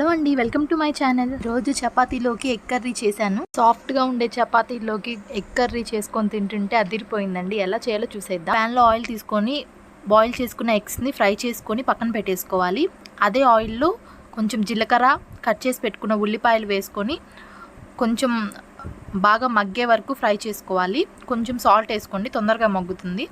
Hello అండి, welcome to my channel. రోజు చపాతీలోకి ఎగ్ కర్రీ చేశాను. సాఫ్ట్గా ఉండే చపాతీలోకి ఎగ్ కర్రీ చేసుకొని తింటుంటే అదిరిపోయిందండి. ఎలా చేయాలో చూసేద్దాం. ప్యాన్లో ఆయిల్ తీసుకొని బాయిల్ చేసుకున్న ఎగ్స్ని ఫ్రై చేసుకొని పక్కన పెట్టేసుకోవాలి. అదే ఆయిల్లో కొంచెం జీలకర్ర, కట్ చేసి పెట్టుకున్న ఉల్లిపాయలు వేసుకొని కొంచెం బాగా మగ్గే వరకు ఫ్రై చేసుకోవాలి. కొంచెం సాల్ట్ వేసుకోండి, తొందరగా మగ్గుతుంది.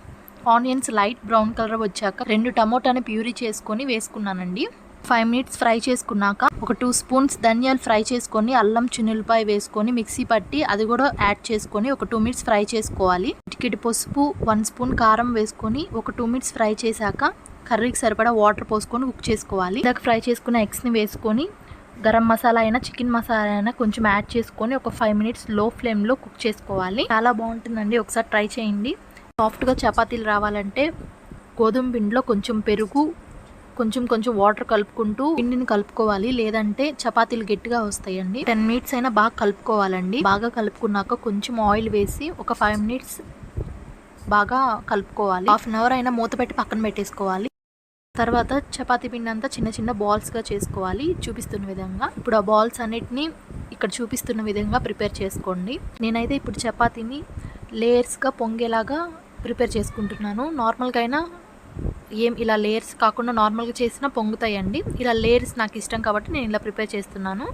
ఆనియన్స్ లైట్ బ్రౌన్ కలర్ వచ్చాక 2 టమోటాని ప్యూరీ చేసుకొని వేసుకున్నానండి. 5 మినిట్స్ ఫ్రై చేసుకున్నాక ఒక 2 స్పూన్స్ ధనియాలు ఫ్రై చేసుకొని అల్లం చిన్నులపాయ వేసుకొని మిక్సీ పట్టి అది కూడా యాడ్ చేసుకొని ఒక 2 మినిట్స్ ఫ్రై చేసుకోవాలి. చిటికెడు పసుపు, 1 స్పూన్ కారం వేసుకొని ఒక 2 మినిట్స్ ఫ్రై చేశాక కర్రీకి సరిపడా వాటర్ పోసుకొని కుక్ చేసుకోవాలి. ఇందాక ఫ్రై చేసుకున్న ఎగ్స్ని వేసుకొని గరం మసాలా అయినా చికెన్ మసాలా అయినా కొంచెం యాడ్ చేసుకొని ఒక 5 మినిట్స్ లో ఫ్లేమ్లో కుక్ చేసుకోవాలి. చాలా బాగుంటుందండి, ఒకసారి ట్రై చేయండి. సాఫ్ట్గా చపాతీలు రావాలంటే గోధుమ పిండిలో కొంచెం పెరుగు, కొంచెం వాటర్ కలుపుకుంటూ పిండిని కలుపుకోవాలి, లేదంటే చపాతీలు గట్టిగా వస్తాయండి. 10 మినిట్స్ అయినా బాగా కలుపుకోవాలండి. బాగా కలుపుకున్నాక కొంచెం ఆయిల్ వేసి ఒక 5 మినిట్స్ బాగా కలుపుకోవాలి. హాఫ్ అన్ అవర్ అయినా మూత పెట్టి పక్కన పెట్టేసుకోవాలి. తర్వాత చపాతీ పిండి అంతా చిన్న చిన్న బాల్స్గా చేసుకోవాలి చూపిస్తున్న విధంగా. ఇప్పుడు ఆ బాల్స్ అన్నిటిని ఇక్కడ చూపిస్తున్న విధంగా ప్రిపేర్ చేసుకోండి. నేనైతే ఇప్పుడు చపాతీని లేయర్స్గా పొంగేలాగా ప్రిపేర్ చేసుకుంటున్నాను. నార్మల్గా అయినా ఇలా లేయర్స్ కాకుండా నార్మల్గా చేసినా పొంగుతాయండి. ఇలా లేయర్స్ నాకు ఇష్టం కాబట్టి నేను ఇలా ప్రిపేర్ చేస్తున్నాను.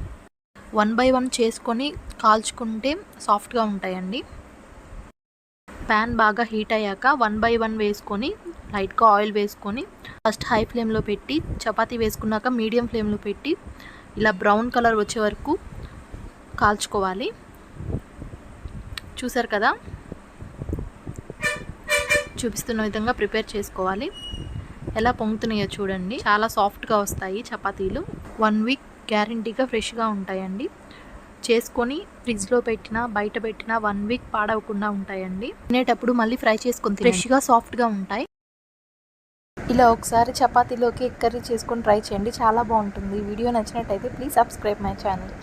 1 బై 1 చేసుకొని కాల్చుకుంటే సాఫ్ట్గా ఉంటాయండి. ప్యాన్ బాగా హీట్ అయ్యాక 1 బై 1 వేసుకొని లైట్గా ఆయిల్ వేసుకొని ఫస్ట్ హై ఫ్లేమ్లో పెట్టి చపాతీ వేసుకున్నాక మీడియం ఫ్లేమ్లో పెట్టి ఇలా బ్రౌన్ కలర్ వచ్చే వరకు కాల్చుకోవాలి. చూసారు కదా, చూపిస్తున్న విధంగా ప్రిపేర్ చేసుకోవాలి. ఎలా పొంగుతున్నాయో చూడండి, చాలా సాఫ్ట్గా వస్తాయి చపాతీలు. 1 వీక్ గ్యారంటీగా ఫ్రెష్గా ఉంటాయండి. చేసుకొని ఫ్రిడ్జ్లో పెట్టినా బయట పెట్టినా 1 వీక్ పాడవకుండా ఉంటాయండి. తినేటప్పుడు మళ్ళీ ఫ్రై చేసుకొని ఫ్రెష్గా సాఫ్ట్గా ఉంటాయి. ఇలా ఒకసారి చపాతీలోకి ఎగ్ కర్రీ చేసుకొని ట్రై చేయండి, చాలా బాగుంటుంది. వీడియో నచ్చినట్టయితే ప్లీజ్ సబ్స్క్రైబ్ మై ఛానల్.